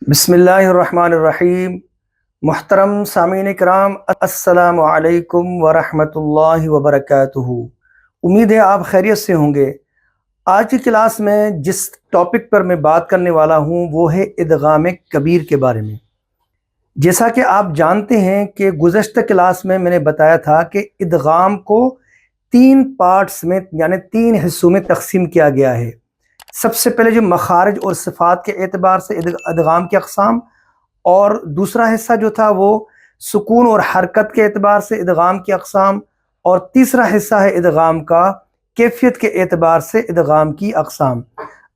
بسم اللہ الرحمن الرحیم۔ محترم سامعین کرام، السلام علیکم ورحمۃ اللہ وبرکاتہ۔ امید ہے آپ خیریت سے ہوں گے۔ آج کی کلاس میں جس ٹاپک پر میں بات کرنے والا ہوں وہ ہے ادغام کبیر کے بارے میں۔ جیسا کہ آپ جانتے ہیں کہ گزشتہ کلاس میں نے بتایا تھا کہ ادغام کو 3 پارٹس میں یعنی 3 حصوں میں تقسیم کیا گیا ہے۔ سب سے پہلے جو مخارج اور صفات کے اعتبار سے ادغام کی اقسام، اور دوسرا حصہ جو تھا وہ سکون اور حرکت کے اعتبار سے ادغام کی اقسام، اور تیسرا حصہ ہے ادغام کا کیفیت کے اعتبار سے ادغام کی اقسام۔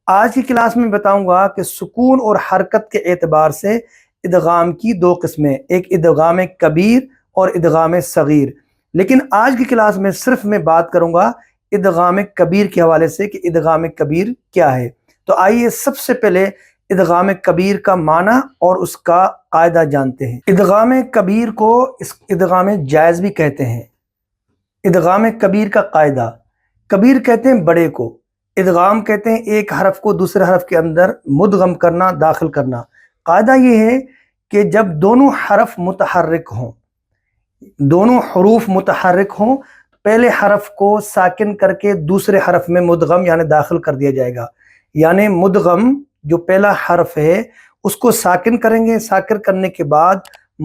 آج کی کلاس میں بتاؤں گا کہ سکون اور حرکت کے اعتبار سے ادغام کی 2 قسمیں، ایک ادغام کبیر اور ادغام صغیر۔ لیکن آج کی کلاس میں صرف میں بات کروں گا ادغام کبیر کے حوالے سے کہ ادغام کبیر کیا ہے۔ تو آئیے سب سے پہلے ادغام کبیر کا معنی اور اس کا قاعدہ جانتے ہیں۔ ادغام کبیر کو ادغام جائز بھی کہتے ہیں۔ ادغام کبیر کا قاعدہ، کبیر کہتے ہیں بڑے کو، ادغام کہتے ہیں ایک حرف کو دوسرے حرف کے اندر مدغم کرنا، داخل کرنا۔ قاعدہ یہ ہے کہ جب دونوں حرف متحرک ہوں، دونوں حروف متحرک ہوں، پہلے حرف کو ساکن کر کے دوسرے حرف میں مدغم یعنی داخل کر دیا جائے گا۔ یعنی مدغم جو پہلا حرف ہے اس کو ساکن کریں گے، ساکن کرنے کے بعد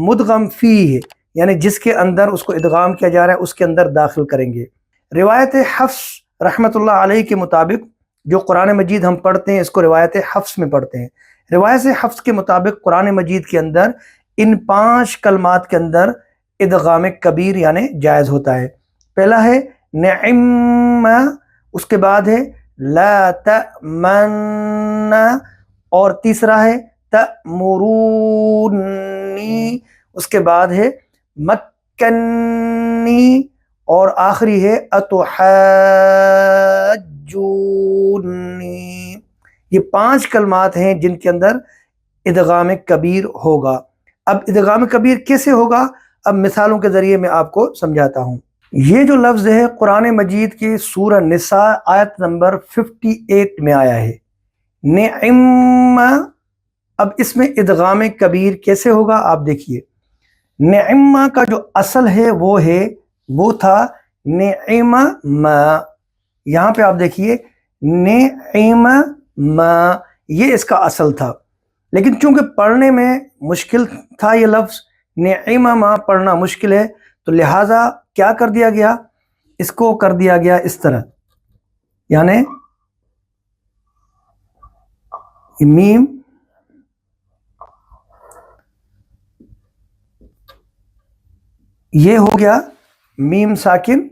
مدغم فی ہے یعنی جس کے اندر اس کو ادغام کیا جا رہا ہے اس کے اندر داخل کریں گے۔ روایت حفص رحمۃ اللہ علیہ کے مطابق، جو قرآن مجید ہم پڑھتے ہیں اس کو روایت حفص میں پڑھتے ہیں، روایت حفص کے مطابق قرآن مجید کے اندر ان 5 کلمات کے اندر ادغام کبیر یعنی جائز ہوتا ہے۔ پہلا ہے نعم، اس کے بعد ہے لا تأمن، اور تیسرا ہے تأمرونی، اس کے بعد ہے مکنی، اور آخری ہے اتحاجونی۔ یہ 5 کلمات ہیں جن کے اندر ادغام کبیر ہوگا۔ اب ادغام کبیر کیسے ہوگا؟ اب مثالوں کے ذریعے میں آپ کو سمجھاتا ہوں۔ یہ جو لفظ ہے قرآن مجید کی سورہ نساء آیت نمبر 58 میں آیا ہے، نعم۔ اب اس میں ادغام کبیر کیسے ہوگا آپ دیکھیے۔ نعم کا جو اصل ہے وہ تھا نعم ما، یہاں پہ آپ دیکھیے نعم ما، یہ اس کا اصل تھا، لیکن چونکہ پڑھنے میں مشکل تھا یہ لفظ، نعم ما پڑھنا مشکل ہے، تو لہٰذا کیا کر دیا گیا، اس کو کر دیا گیا اس طرح، یعنی میم یہ ہو گیا میم ساکن،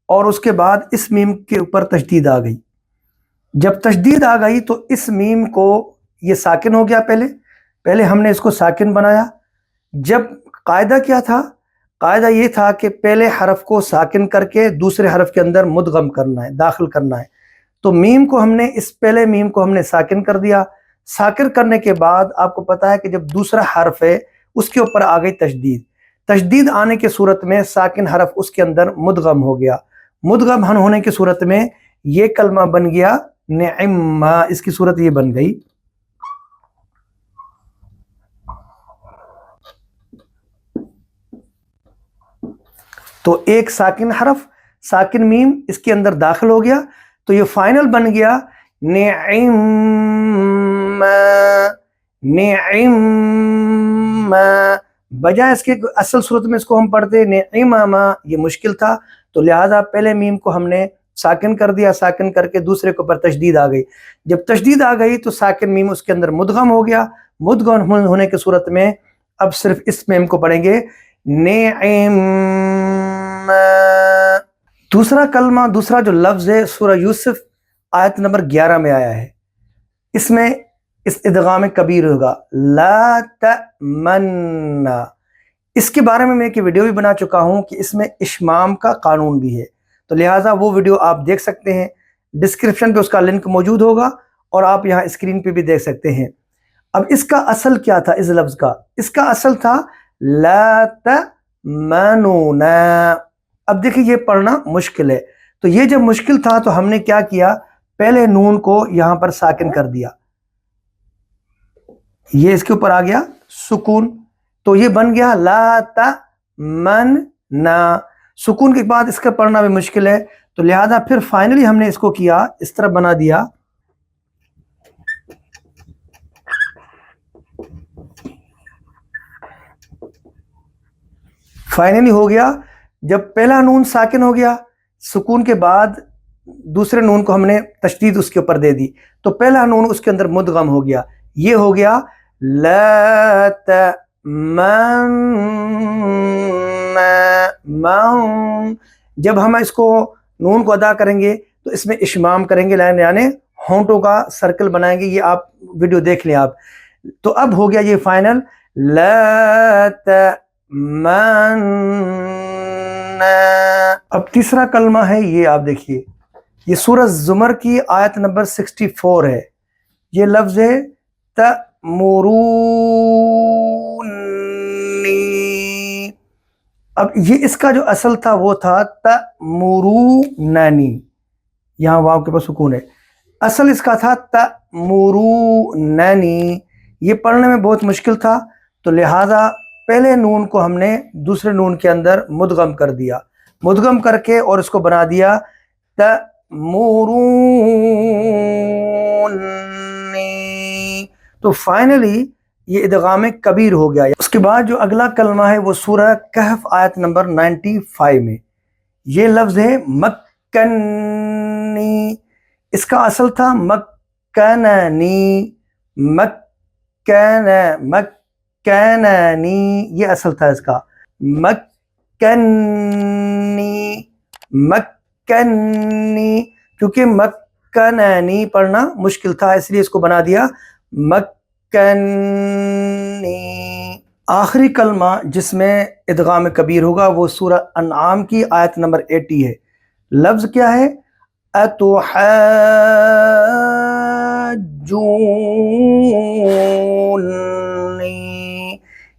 اور اس کے بعد اس میم کے اوپر تشدید آ گئی۔ جب تشدید آ گئی تو اس میم کو یہ ساکن ہو گیا، پہلے ہم نے اس کو ساکن بنایا۔ جب قاعدہ کیا تھا؟ قاعدہ یہ تھا کہ پہلے حرف کو ساکن کر کے دوسرے حرف کے اندر مدغم کرنا ہے، داخل کرنا ہے۔ تو میم کو ہم نے پہلے میم کو ہم نے ساکن کر دیا۔ ساکن کرنے کے بعد آپ کو پتا ہے کہ جب دوسرا حرف ہے اس کے اوپر آ گئی تشدید آنے کی صورت میں ساکن حرف اس کے اندر مدغم ہو گیا۔ مدغم ہونے کی صورت میں یہ کلمہ بن گیا نعم، اس کی صورت یہ بن گئی۔ تو ایک ساکن حرف، ساکن میم اس کے اندر داخل ہو گیا، تو یہ فائنل بن گیا نعم، نعم۔ بجائے اس کے اصل صورت میں اس کو ہم پڑھتے نعم، یہ مشکل تھا، تو لہٰذا پہلے میم کو ہم نے ساکن کر دیا، ساکن کر کے دوسرے کے اوپر تشدید آ گئی۔ جب تشدید آ گئی تو ساکن میم اس کے اندر مدغم ہو گیا۔ مدغم ہونے کی صورت میں اب صرف اس میم کو پڑھیں گے نعم۔ دوسرا کلمہ، دوسرا جو لفظ ہے سورہ یوسف آیت نمبر 11 میں آیا ہے، اس میں اس ادغام کبیر ہوگا لا تأمن۔ اس کے بارے میں ایک ویڈیو بھی بنا چکا ہوں کہ اس میں اشمام کا قانون بھی ہے، تو لہٰذا وہ ویڈیو آپ دیکھ سکتے ہیں، ڈسکرپشن پہ اس کا لنک موجود ہوگا، اور آپ یہاں اسکرین پہ بھی دیکھ سکتے ہیں۔ اب اس کا اصل کیا تھا؟ اس لفظ کا اس کا اصل تھا لا تأمنون۔ اب دیکھیں یہ پڑھنا مشکل ہے، تو یہ جب مشکل تھا تو ہم نے کیا کیا، پہلے نون کو یہاں پر ساکن کر دیا، یہ اس کے اوپر آ گیا سکون، تو یہ بن گیا لا تمنا۔ سکون کے بعد اس کا پڑھنا بھی مشکل ہے، تو لہذا پھر فائنلی ہم نے اس کو کیا، اس طرح بنا دیا فائنلی ہو گیا۔ جب پہلا نون ساکن ہو گیا، سکون کے بعد دوسرے نون کو ہم نے تشدید اس کے اوپر دے دی، تو پہلا نون اس کے اندر مدغم ہو گیا، یہ ہو گیا لا من۔ جب ہم اس کو نون کو ادا کریں گے تو اس میں اشمام کریں گے، یعنی ہونٹوں کا سرکل بنائیں گے، یہ آپ ویڈیو دیکھ لیں آپ۔ تو اب ہو گیا یہ فائنل لا تمن۔ اب تیسرا کلمہ ہے، یہ آپ دیکھیے، یہ سورہ زمر کی آیت نمبر 64 ہے، یہ لفظ ہے تأمرونی۔ اب یہ اس کا جو اصل تھا وہ تھا تأمروننی، یہاں واو کے پاس سکون ہے، اصل اس کا تھا تأمروننی۔ یہ پڑھنے میں بہت مشکل تھا، تو لہٰذا پہلے نون کو ہم نے دوسرے نون کے اندر مدغم کر دیا، مدغم کر کے اور اس کو بنا دیا تأمرونی۔ تو فائنلی یہ ادغام کبیر ہو گیا۔ اس کے بعد جو اگلا کلمہ ہے وہ سورہ کہف آیت نمبر 95 میں، یہ لفظ ہے مکنی۔ اس کا اصل تھا مکننی، مکننی، یہ اصل تھا اس کا مکنی، مکنی، کیونکہ مکننی پڑھنا مشکل تھا، اس لیے اس کو بنا دیا مکنی۔ آخری کلمہ جس میں ادغام کبیر ہوگا وہ سورہ انعام کی آیت نمبر 80 ہے، لفظ کیا ہے اتحاجونی۔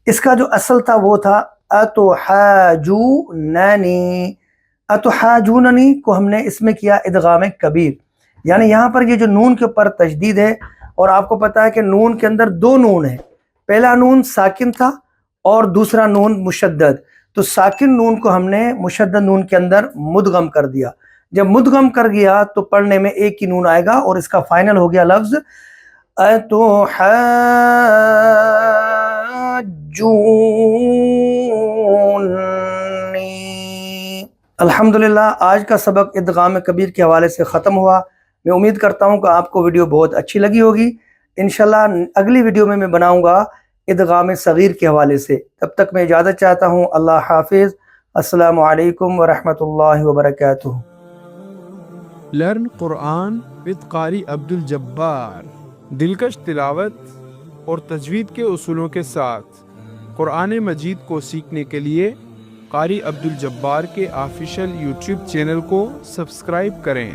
اس کا جو اصل تھا وہ تھا اتحاجوننی، اتحاجوننی کو ہم نے اس میں کیا ادغام کبیر، یعنی یہاں پر یہ جو نون کے اوپر تشدید ہے، اور آپ کو پتا ہے کہ نون کے اندر دو نون ہیں، پہلا نون ساکن تھا اور دوسرا نون مشدد، تو ساکن نون کو ہم نے مشدد نون کے اندر مدغم کر دیا۔ جب مدغم کر گیا تو پڑھنے میں ایک ہی نون آئے گا، اور اس کا فائنل ہو گیا لفظ اتحاجونی۔ الحمدللہ آج کا سبق ادغام کبیر کے حوالے سے ختم ہوا۔ میں امید کرتا ہوں کہ آپ کو ویڈیو بہت اچھی لگی ہوگی۔ انشاءاللہ اگلی ویڈیو میں بناؤں گا ادغام صغیر کے حوالے سے۔ تب تک میں اجازت چاہتا ہوں، اللہ حافظ، السلام علیکم ورحمۃ اللہ وبرکاتہ۔ لرن قرآن with قاری عبد الجبار، دلکش تلاوت اور تجوید کے اصولوں کے ساتھ قرآن مجید کو سیکھنے کے لیے قاری عبد الجبار کے آفیشیل یوٹیوب چینل کو سبسکرائب کریں۔